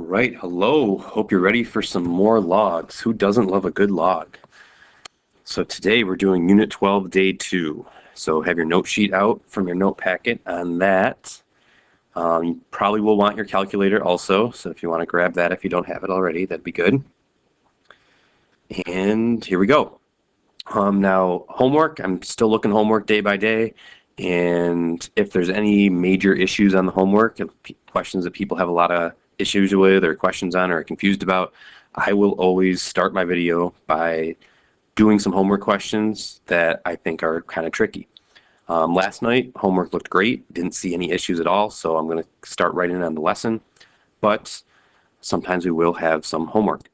Right, hello. Hope you're ready for some more logs. Who doesn't love a good log? So today we're doing Unit 12, Day 2. So have your note sheet out from your note packet on that. You probably will want your calculator also, so if you want to grab that if you don't have it already, that'd be good. And here we go. Now, homework, I'm still looking homework day by day, and if there's any major issues on the homework, questions that people have a lot of issues with or questions on or are confused about, I will always start my video by doing some homework questions that I think are kind of tricky. Last night, homework looked great, didn't see any issues at all, so I'm going to start right in on the lesson, but sometimes we will have some homework.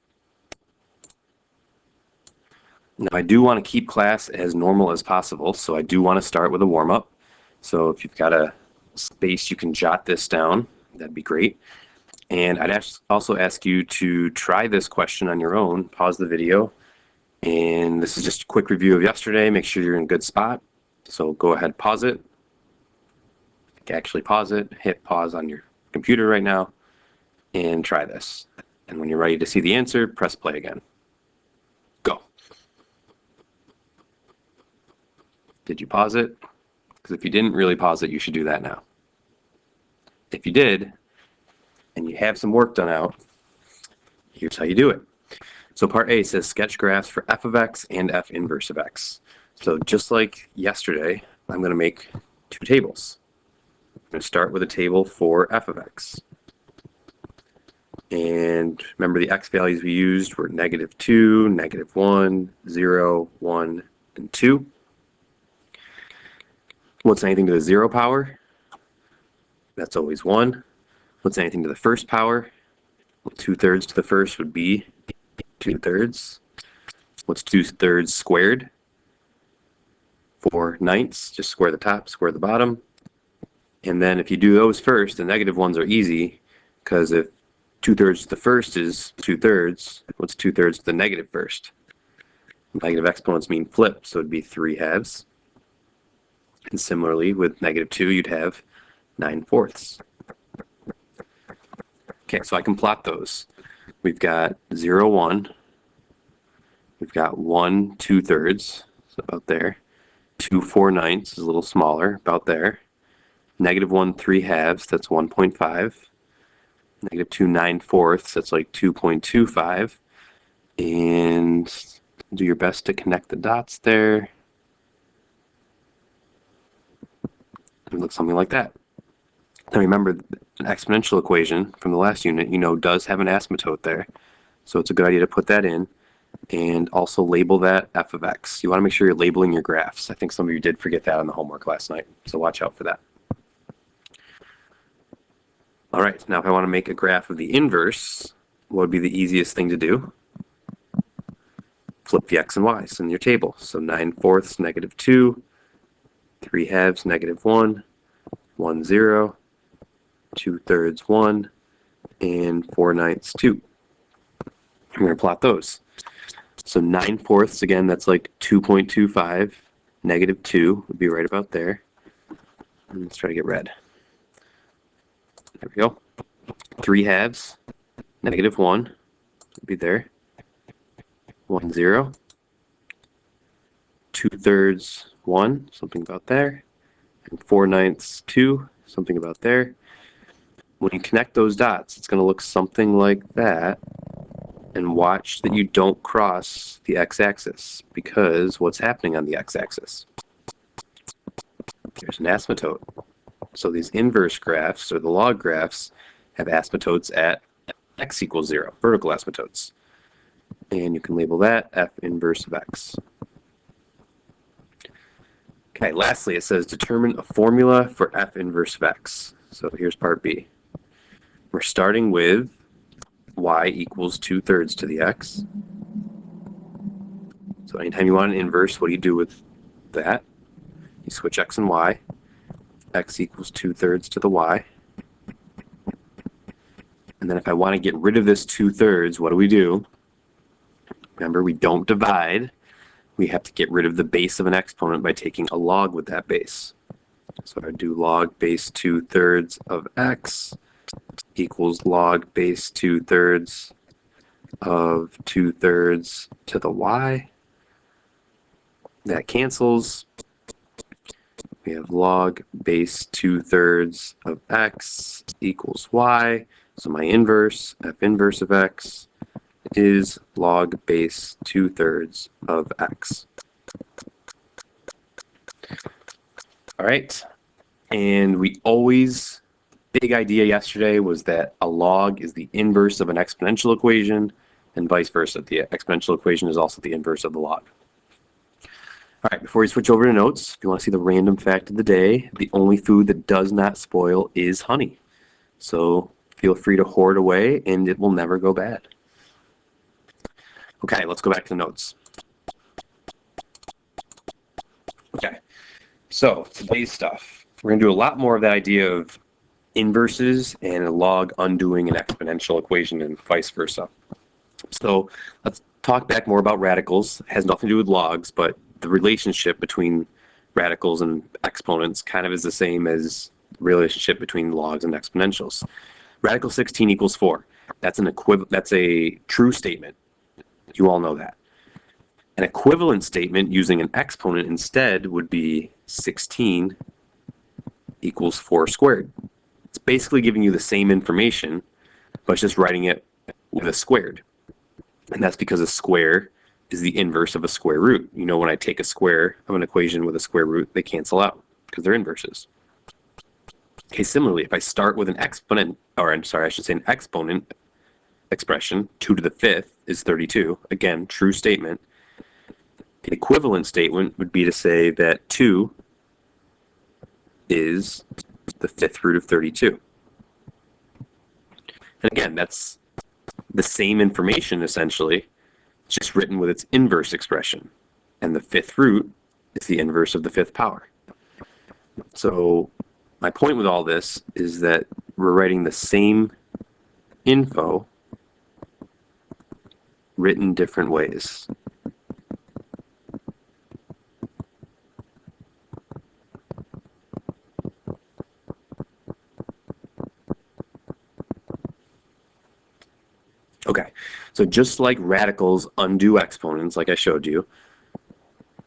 Now, I do want to keep class as normal as possible, so I do want to start with a warm-up. So if you've got a space you can jot this down, that'd be great. And I'd also ask you to try this question on your own. Pause the video. And this is just a quick review of yesterday. Make sure you're in a good spot. So go ahead, pause it. Actually pause it. Hit pause on your computer right now and try this. And when you're ready to see the answer, press play again. Go. Did you pause it? Because if you didn't really pause it, you should do that now. If you did, and you have some work done out, here's how you do it. So part A says sketch graphs for f of x and f inverse of x. So just like yesterday, I'm going to make two tables. I'm going to start with a table for f of x. And remember the x values we used were -2, -1, 0, 1, and 2. What's anything to the 0 power? That's always 1. What's anything to the first power? Well, 2/3 to the first would be 2/3. What's 2/3 squared? 4/9. Just square the top, square the bottom. And then if you do those first, the negative ones are easy, because if 2/3 to the first is 2/3, what's 2/3 to the negative first? Negative exponents mean flip, so it'd be 3/2. And similarly, with -2, you'd have 9/4. Okay, so I can plot those. We've got 0, 1. We've got 1 2/3, so about there. 2 4/9 is a little smaller, about there. -1 3/2, that's 1.5. -2 9/4, that's like 2.25. And do your best to connect the dots there. It looks something like that. Now remember, an exponential equation from the last unit, does have an asymptote there. So it's a good idea to put that in and also label that f of x. You want to make sure you're labeling your graphs. I think some of you did forget that on the homework last night, so watch out for that. All right, now if I want to make a graph of the inverse, what would be the easiest thing to do? Flip the x and y's in your table. So 9/4, -2, 3/2, -1, 1 0, 2/3 1, and 4/9 2. I'm going to plot those. So 9/4, again, that's like 2.25. -2 would be right about there. And let's try to get red. There we go. 3/2, -1 would be there. 1 0. 2/3 1, something about there. And 4/9 2, something about there. When you connect those dots, it's going to look something like that. And watch that you don't cross the x-axis, because what's happening on the x-axis? There's an asymptote. So these inverse graphs, or the log graphs, have asymptotes at x equals 0, vertical asymptotes. And you can label that f inverse of x. Okay, lastly, it says determine a formula for f inverse of x. So here's part B. We're starting with y equals 2/3 to the x. So anytime you want an inverse, what do you do with that? You switch x and y. X equals 2/3 to the y. And then if I want to get rid of this 2/3, what do? Remember, we don't divide. We have to get rid of the base of an exponent by taking a log with that base. So I do log base 2/3 of x. equals log base 2/3 of 2/3 to the y. That cancels. We have log base 2/3 of x equals y. So my inverse, f inverse of x, is log base 2/3 of x. All right. And we always, big idea yesterday was that a log is the inverse of an exponential equation and vice versa. The exponential equation is also the inverse of the log. All right, before we switch over to notes, if you want to see the random fact of the day, the only food that does not spoil is honey. So feel free to hoard away and it will never go bad. Okay, let's go back to the notes. Okay, so today's stuff. We're going to do a lot more of that idea of inverses and a log undoing an exponential equation and vice versa. So let's talk back more about radicals. It has nothing to do with logs, but the relationship between radicals and exponents kind of is the same as the relationship between logs and exponentials. Radical 16 equals 4. That's a true statement. You all know that. An equivalent statement using an exponent instead would be 16 equals 4 squared. It's basically giving you the same information, but it's just writing it with a squared. And that's because a square is the inverse of a square root. You know, when I take a square of an equation with a square root, they cancel out because they're inverses. Okay, similarly, if I start with an exponent, or I'm sorry, I should say an exponent expression, 2 to the 5th is 32. Again, true statement. The equivalent statement would be to say that 2 is the 5th root of 32. And again, that's the same information essentially, just written with its inverse expression. And the 5th root is the inverse of the 5th power. So my point with all this is that we're writing the same info written different ways. Okay, so just like radicals undo exponents, like I showed you,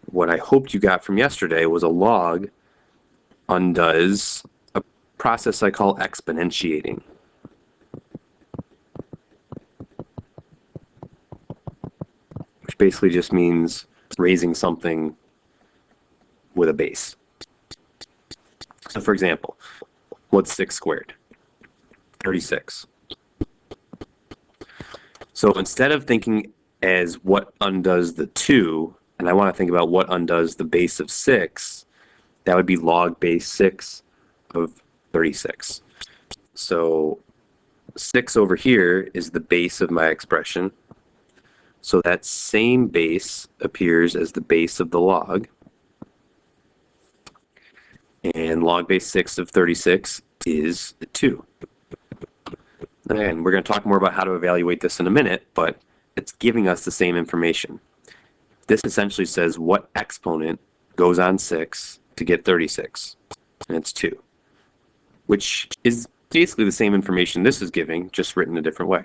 what I hoped you got from yesterday was a log undoes a process I call exponentiating. Which basically just means raising something with a base. So for example, what's 6 squared? 36. So instead of thinking as what undoes the 2, and I want to think about what undoes the base of 6, that would be log base 6 of 36. So 6 over here is the base of my expression. So that same base appears as the base of the log. And log base 6 of 36 is 2. Again, we're going to talk more about how to evaluate this in a minute, but it's giving us the same information. This essentially says what exponent goes on 6 to get 36, and it's 2, which is basically the same information this is giving, just written a different way.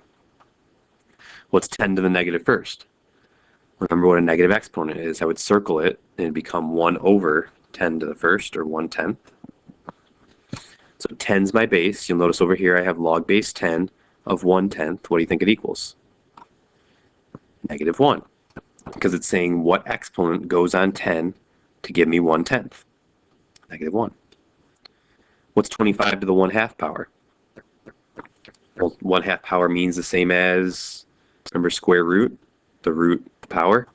What's 10 to the negative first? Remember what a negative exponent is. I would circle it, and it'd become 1 over 10 to the first, or 1/10. So 10's my base. You'll notice over here I have log base 10 of 1/10. What do you think it equals? Negative 1. Because it's saying what exponent goes on 10 to give me 1/10. Negative 1. What's 25 to the 1/2 power? Well, 1/2 power means the same as, remember, square root, the root power.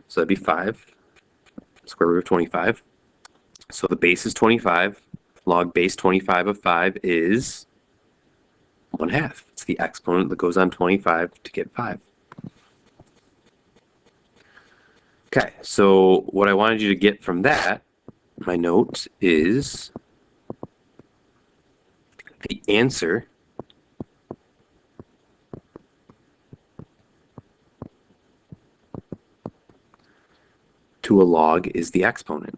So that'd be 5. Square root of 25. So the base is 25. Log base 25 of 5 is 1/2. It's the exponent that goes on 25 to get 5. Okay, so what I wanted you to get from that, my note, is the answer to a log is the exponent.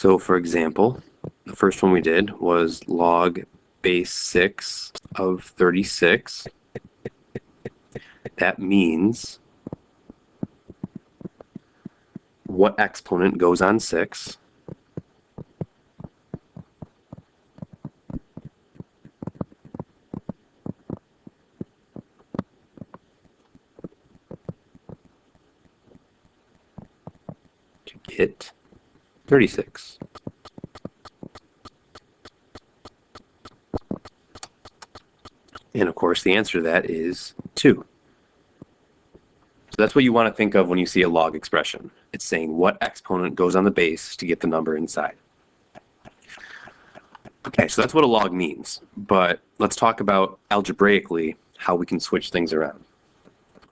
So for example, the first one we did was log base 6 of 36. That means what exponent goes on 6? To get 36. And of course, the answer to that is 2. So that's what you want to think of when you see a log expression. It's saying what exponent goes on the base to get the number inside. Okay, so that's what a log means. But let's talk about algebraically how we can switch things around.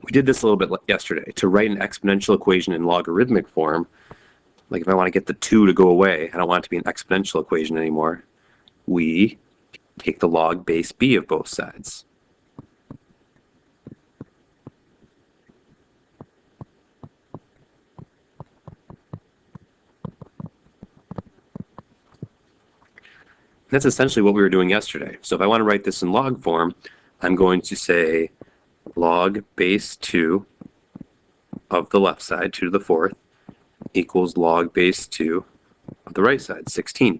We did this a little bit yesterday. To write an exponential equation in logarithmic form, like if I want to get the 2 to go away, I don't want it to be an exponential equation anymore, we take the log base b of both sides. That's essentially what we were doing yesterday. So if I want to write this in log form, I'm going to say log base 2 of the left side, 2 to the 4th, equals log base 2 of the right side, 16.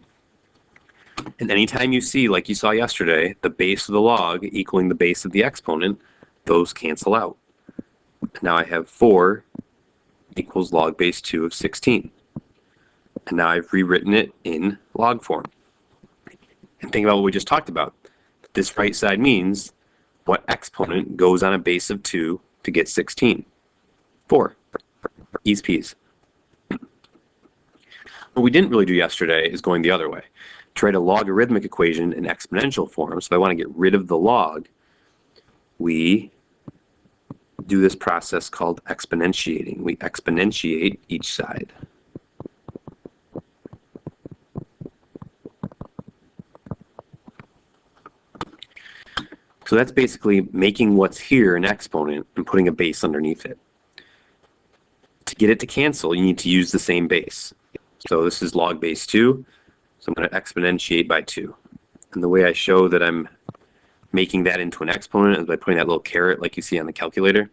And anytime you see, like you saw yesterday, the base of the log equaling the base of the exponent, those cancel out. Now I have 4 equals log base 2 of 16. And now I've rewritten it in log form. And think about what we just talked about. This right side means what exponent goes on a base of 2 to get 16? 4. Easy peas. What we didn't really do yesterday is going the other way. To write a logarithmic equation in exponential form, so if I want to get rid of the log, we do this process called exponentiating. We exponentiate each side. So that's basically making what's here an exponent and putting a base underneath it. To get it to cancel, you need to use the same base. So this is log base 2, so I'm going to exponentiate by 2. And the way I show that I'm making that into an exponent is by putting that little caret like you see on the calculator.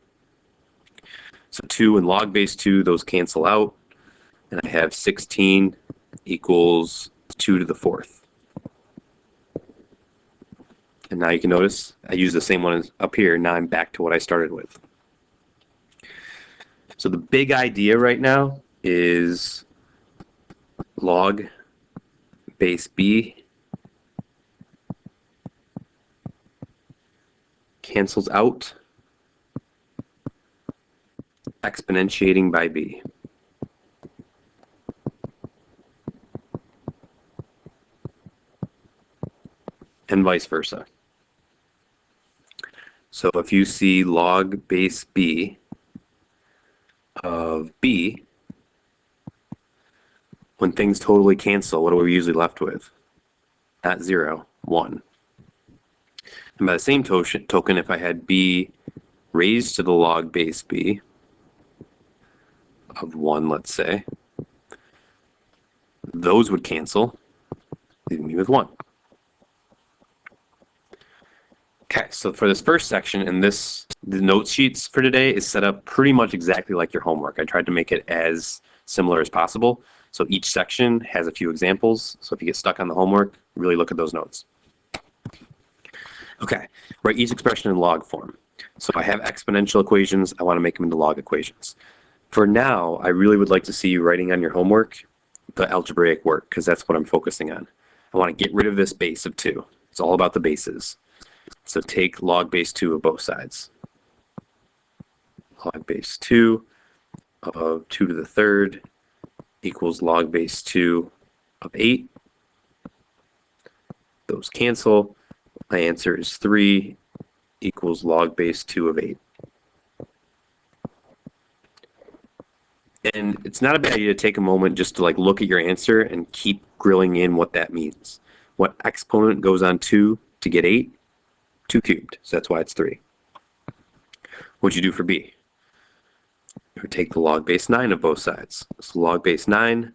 So 2 and log base 2, those cancel out, and I have 16 equals 2 to the 4th. And now you can notice I use the same one as up here. Now I'm back to what I started with. So the big idea right now is log base b cancels out exponentiating by b. And vice versa. So if you see log base b of b, when things totally cancel, what are we usually left with? Not 0, 1. And by the same token, if I had b raised to the log base b of 1, let's say, those would cancel, leaving me with 1. Okay, so for this first section, and the note sheets for today is set up pretty much exactly like your homework. I tried to make it as similar as possible. So each section has a few examples. So if you get stuck on the homework, really look at those notes. Okay, write each expression in log form. So if I have exponential equations, I want to make them into log equations. For now, I really would like to see you writing on your homework the algebraic work, because that's what I'm focusing on. I want to get rid of this base of 2. It's all about the bases. So take log base 2 of both sides. Log base 2 of 2 to the 3rd equals log base 2 of 8. Those cancel. My answer is 3 equals log base 2 of 8. And it's not a bad idea to take a moment just to look at your answer and keep grilling in what that means. What exponent goes on 2 to get 8? 2 cubed, so that's why it's 3. What'd you do for b? You would take the log base 9 of both sides. So log base 9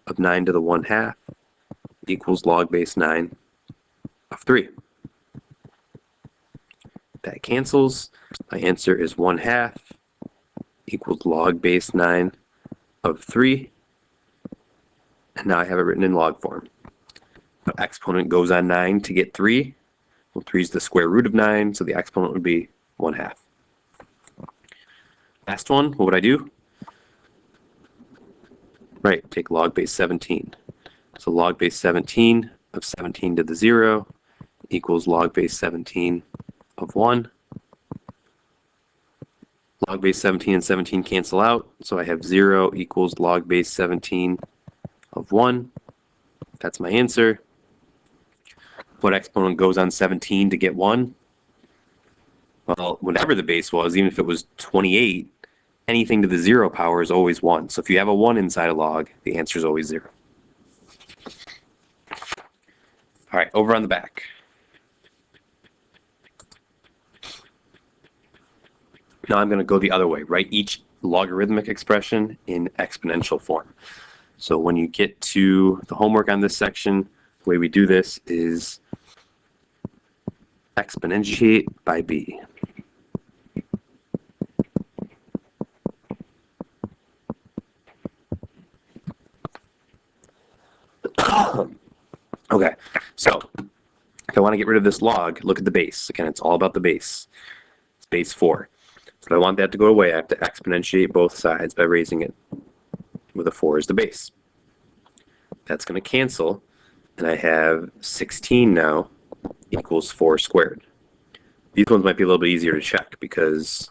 of 9 to the 1/2 equals log base 9 of 3. That cancels. My answer is 1/2 equals log base 9 of 3. And now I have it written in log form. The exponent goes on 9 to get 3. Well, 3 is the square root of 9, so the exponent would be 1/2. Last one, what would I do? Right, take log base 17. So log base 17 of 17 to the 0 equals log base 17 of 1. Log base 17 and 17 cancel out, so I have 0 equals log base 17 of 1. That's my answer. What exponent goes on 17 to get 1? Well, whatever the base was, even if it was 28, anything to the 0 power is always 1. So if you have a 1 inside a log, the answer is always 0. All right, over on the back. Now I'm going to go the other way. Write each logarithmic expression in exponential form. So when you get to the homework on this section, the way we do this is exponentiate by b. Okay, so if I want to get rid of this log, look at the base. Again, it's all about the base. It's base 4. So if I want that to go away, I have to exponentiate both sides by raising it with a 4 as the base. That's going to cancel, and I have 16 now equals 4 squared. These ones might be a little bit easier to check because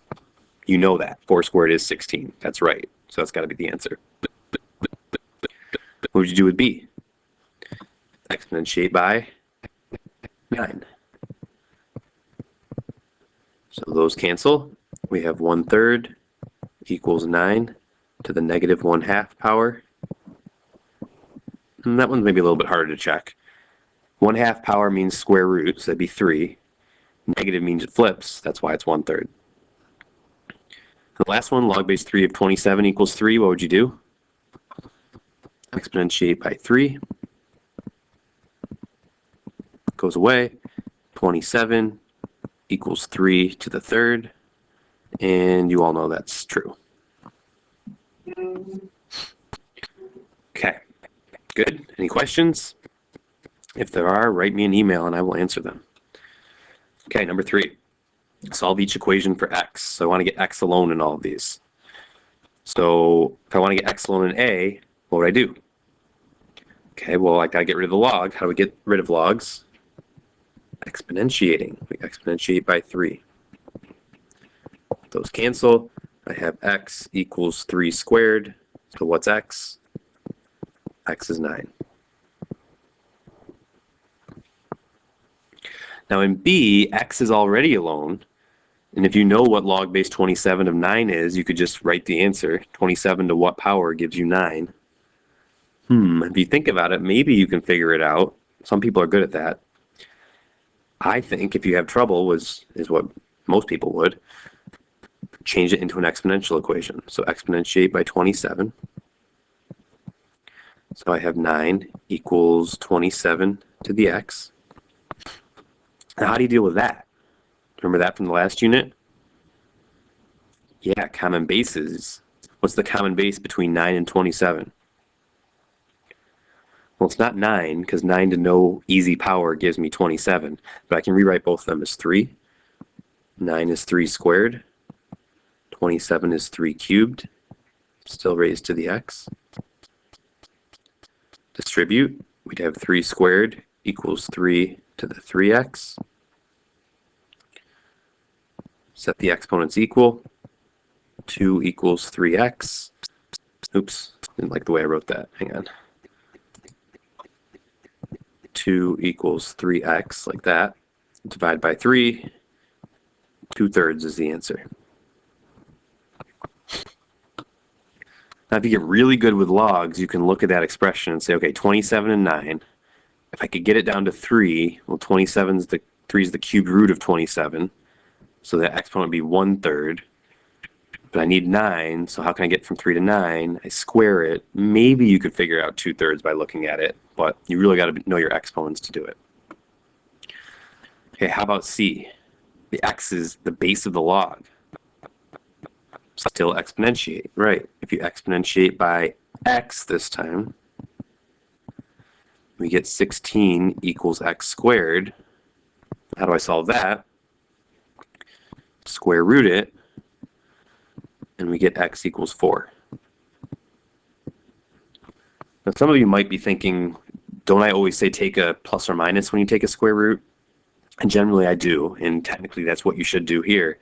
you know that 4 squared is 16. That's right. So that's got to be the answer. What would you do with b? Exponentiate by 9. So those cancel. We have 1/3 equals 9 to the negative 1/2 power. And that one's maybe a little bit harder to check. 1/2 power means square root, so that'd be 3. Negative means it flips, that's why it's 1/3. The last one, log base 3 of 27 equals 3, what would you do? Exponentiate by 3. Goes away. 27 equals 3 to the 3rd. And you all know that's true. Okay, good. Any questions? If there are, write me an email and I will answer them. Okay, number 3. Solve each equation for x. So I want to get x alone in all of these. So if I want to get x alone in a, what would I do? Okay, well, I got to get rid of the log. How do we get rid of logs? Exponentiating. We exponentiate by 3. Those cancel. I have x equals 3 squared. So what's x? X is 9. Now in b, x is already alone. And if you know what log base 27 of 9 is, you could just write the answer. 27 to what power gives you 9? If you think about it, maybe you can figure it out. Some people are good at that. I think if you have trouble, is what most people would, change it into an exponential equation. So exponentiate by 27. So I have 9 equals 27 to the x. Now how do you deal with that? Remember that from the last unit? Yeah, common bases. What's the common base between 9 and 27? Well, it's not 9, because 9 to no easy power gives me 27. But I can rewrite both of them as 3. 9 is 3 squared. 27 is 3 cubed. Still raised to the x. Distribute. We'd have 3 squared equals 3 to the 3x. Set the exponents equal. 2 equals 3x. Oops, didn't like the way I wrote that. Hang on. 2 equals 3x, like that. Divide by 3. 2/3 is the answer. Now, if you get really good with logs, you can look at that expression and say, okay, 27 and 9. If I could get it down to 3, well, 3 is the cubed root of 27. So that exponent would be 1/3. but I need 9, so how can I get from 3 to 9? I square it. Maybe you could figure out 2/3 by looking at it, but you really got to know your exponents to do it. Okay, how about C? The x is the base of the log. Still exponentiate, right? If you exponentiate by x this time, we get 16 equals x squared. How do I solve that? Square root it, and we get x equals 4. Now, some of you might be thinking, don't I always say take a plus or minus when you take a square root? And generally I do, and technically that's what you should do here.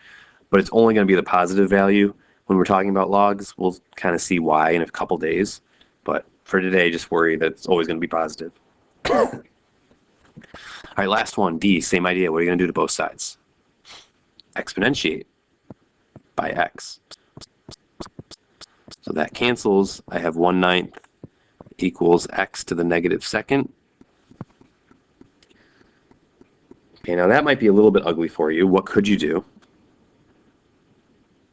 But it's only going to be the positive value when we're talking about logs. We'll kind of see why in a couple days. But for today, just worry that it's always going to be positive. All right, last one, D, same idea. What are you going to do to both sides? Exponentiate by x. So that cancels. I have 1/9 equals x to the -2nd. Okay, now that might be a little bit ugly for you. What could you do?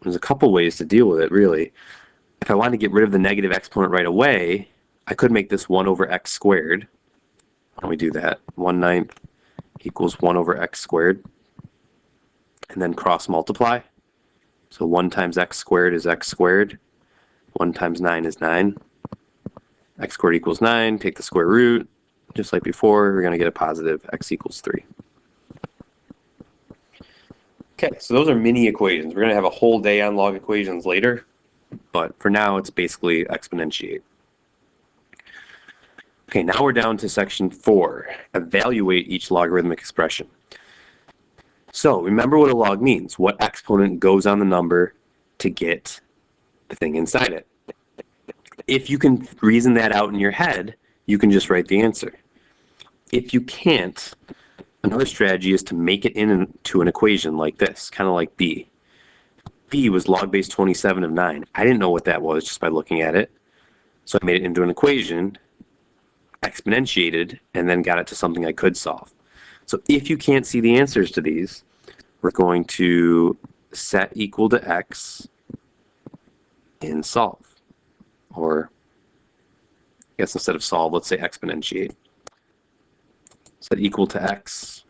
There's a couple ways to deal with it, really. If I wanted to get rid of the negative exponent right away, I could make this 1 over x squared. Why don't we do that? 1/9 equals 1 over x squared. And then cross multiply. So 1 times x squared is x squared. 1 times 9 is 9. X squared equals 9. Take the square root. Just like before, we're going to get a positive x equals 3. Okay, so those are mini equations. We're going to have a whole day on log equations later, but for now it's basically exponentiate. Okay, now we're down to section 4, evaluate each logarithmic expression. So remember what a log means, what exponent goes on the number to get the thing inside it. If you can reason that out in your head, you can just write the answer. If you can't, another strategy is to make it into an equation like this, kind of like B. B was log base 27 of 9. I didn't know what that was just by looking at it. So I made it into an equation, exponentiated, and then got it to something I could solve. So if you can't see the answers to these, we're going to set equal to x and solve. Or I guess instead of solve, let's say exponentiate. Set equal to x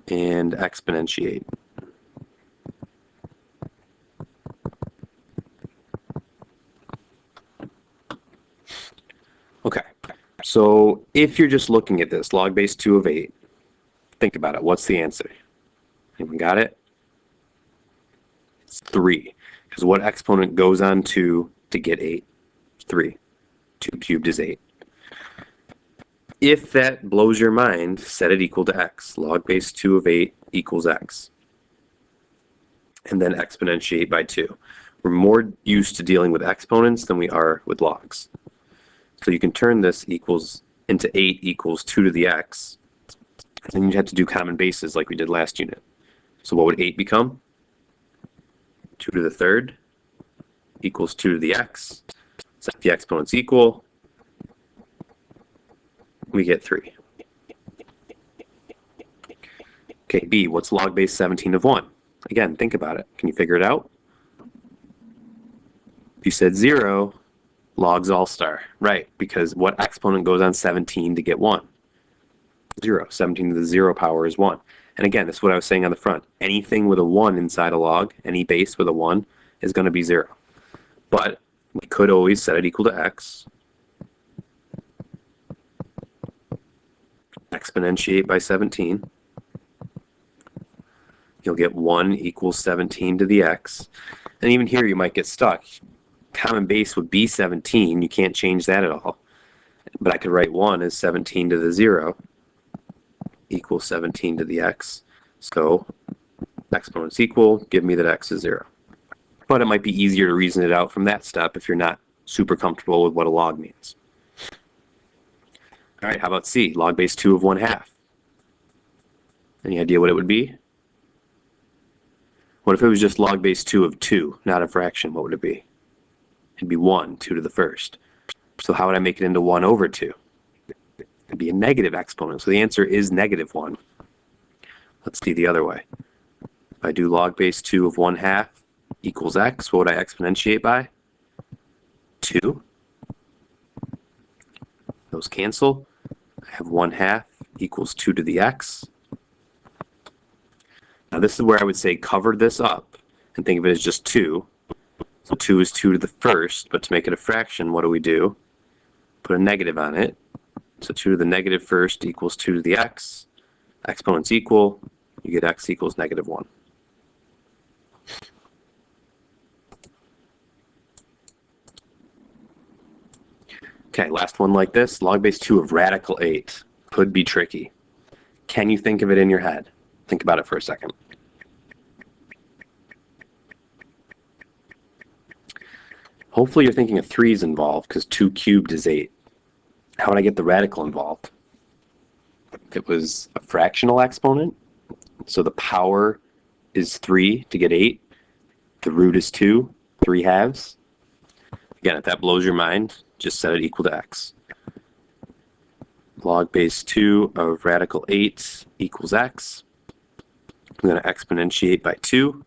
and exponentiate. Okay, so if you're just looking at this, log base 2 of 8, think about it. What's the answer? Anyone got it? It's 3. Because what exponent goes on 2 to get 8? 3. 2 cubed is 8. If that blows your mind, set it equal to x. Log base 2 of 8 equals x. And then exponentiate by 2. We're more used to dealing with exponents than we are with logs. So you can turn this equals into 8 equals 2 to the x. And then you have to do common bases like we did last unit. So what would 8 become? 2 to the 3rd equals 2 to the x. Set the exponents equal. We get 3. Okay, B, what's log base 17 of 1? Again, think about it. Can you figure it out? If you said 0, logs all star. Right, because what exponent goes on 17 to get 1? 0. 17 to the 0 power is 1. And again, this is what I was saying on the front. Anything with a 1 inside a log, any base with a 1, is going to be 0. But we could always set it equal to x. Exponentiate by 17. You'll get 1 equals 17 to the x. And even here you might get stuck. Common base would be 17. You can't change that at all. But I could write 1 as 17 to the 0 equals 17 to the x. So exponents equal, give me that x is 0. But it might be easier to reason it out from that step if you're not super comfortable with what a log means. All right, how about C? Log base 2 of 1/2. Any idea what it would be? What if it was just log base 2 of 2, not a fraction? What would it be? It'd be 1, 2 to the 1st. So how would I make it into 1 over 2? It'd be a negative exponent. So the answer is -1. Let's see the other way. If I do log base 2 of 1/2, equals x. What would I exponentiate by? 2. Those cancel. I have 1/2 equals 2 to the x. Now this is where I would say cover this up and think of it as just 2. So 2 is 2 to the first, but to make it a fraction, what do? Put a negative on it. So 2 to the negative first equals 2 to the x. Exponents equal. You get x equals -1. Okay, last one like this. Log base 2 of radical 8 could be tricky. Can you think of it in your head? Think about it for a second. Hopefully you're thinking of 3's involved because 2 cubed is 8. How would I get the radical involved? If it was a fractional exponent, so the power is 3 to get 8, the root is 2, 3/2. Again, if that blows your mind, just set it equal to x. Log base 2 of radical 8 equals x. I'm going to exponentiate by 2.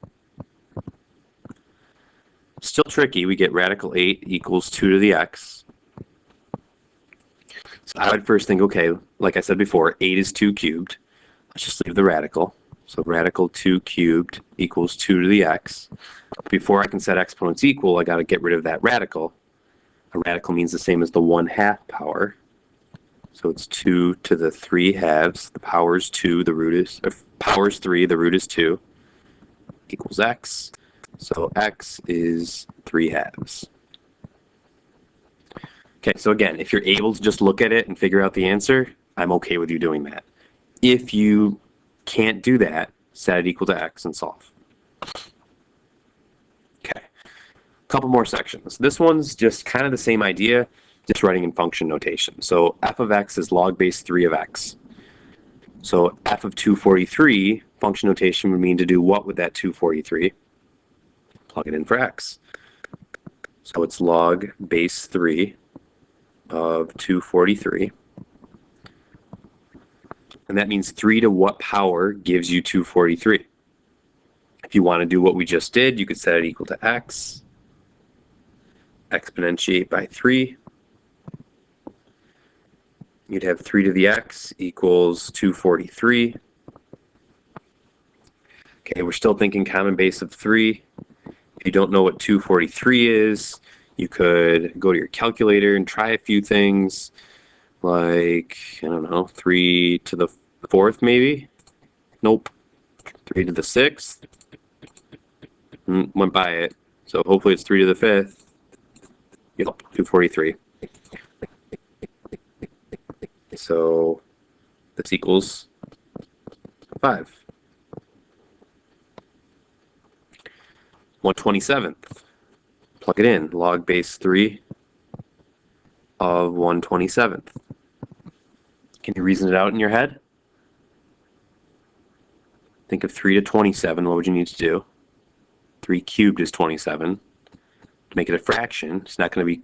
Still tricky. We get radical 8 equals 2 to the x. So I would first think, okay, like I said before, 8 is 2 cubed. Let's just leave the radical. So radical 2 cubed equals 2 to the x. Before I can set exponents equal, I got to get rid of that radical. A radical means the same as the 1/2 power. So it's 2 to the 3/2. The power is 2, the root is, power is 3, the root is 2, equals x. So x is 3/2. Okay, so again, if you're able to just look at it and figure out the answer, I'm okay with you doing that. If you can't do that, set it equal to x and solve. Okay, a couple more sections. This one's just kind of the same idea, just writing in function notation. So f of x is log base 3 of x. So f of 243, function notation would mean to do what with that 243? Plug it in for x. So it's log base 3 of 243. And that means 3 to what power gives you 243? If you want to do what we just did, you could set it equal to x, exponentiate by 3. You'd have 3 to the x equals 243. Okay, we're still thinking common base of 3. If you don't know what 243 is, you could go to your calculator and try a few things, like, I don't know, 3 to the 4th maybe? Nope. 3 to the 6th? Went by it. So hopefully it's 3 to the 5th. Yep, 243. So this equals 5. 1/27th. Plug it in. Log base 3 of 1/27th. Can you reason it out in your head? Think of 3 to 27. What would you need to do? 3 cubed is 27. To make it a fraction, it's not going to be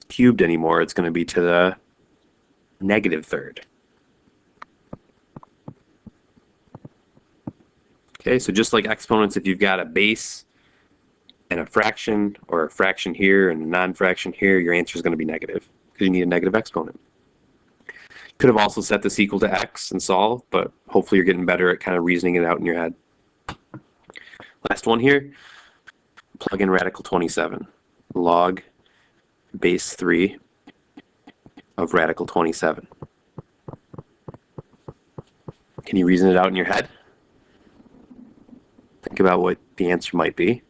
cubed anymore. It's going to be to the -3rd. Okay, so just like exponents, if you've got a base and a fraction, or a fraction here and a non-fraction here, your answer is going to be negative because you need a negative exponent. Could have also set this equal to x and solve, but hopefully you're getting better at kind of reasoning it out in your head. Last one here, plug in radical 27. Log base 3 of radical 27. Can you reason it out in your head? Think about what the answer might be.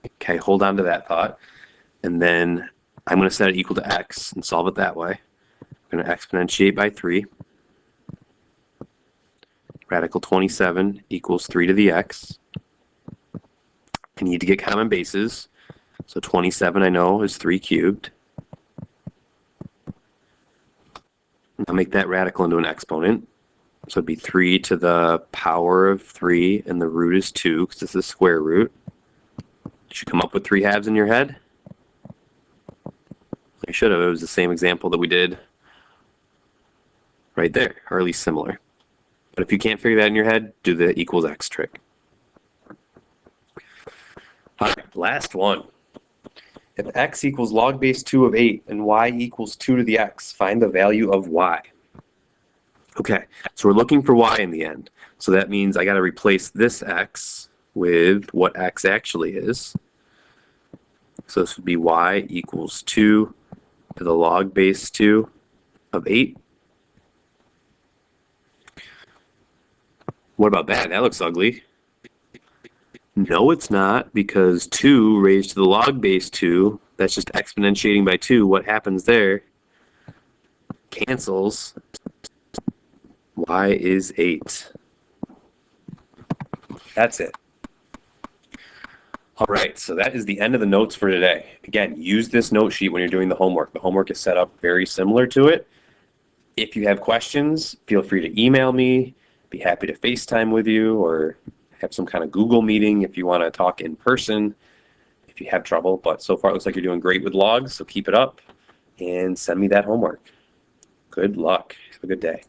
Okay, hold on to that thought. And then I'm going to set it equal to x and solve it that way. I'm going to exponentiate by 3. Radical 27 equals 3 to the x. I need to get common bases. So 27 I know is 3 cubed. I'll make that radical into an exponent. So it'd be 3 to the power of 3, and the root is 2 because it's the square root. Did you come up with 3/2 in your head? You should have. It was the same example that we did right there, or at least similar. But if you can't figure that in your head, do the equals x trick. All right, last one. If x equals log base 2 of 8 and y equals 2 to the x, find the value of y. Okay, so we're looking for y in the end. So that means I got to replace this x with what x actually is. So this would be y equals 2 to the log base 2 of 8. What about that? That looks ugly. No, it's not, because 2 raised to the log base 2, that's just exponentiating by 2. What happens there? Cancels. Y is 8. That's it. All right, so that is the end of the notes for today. Again, use this note sheet when you're doing the homework. The homework is set up very similar to it. If you have questions, feel free to email me. Be happy to FaceTime with you or have some kind of Google meeting if you want to talk in person if you have trouble. But so far it looks like you're doing great with logs, so keep it up and send me that homework. Good luck. Have a good day.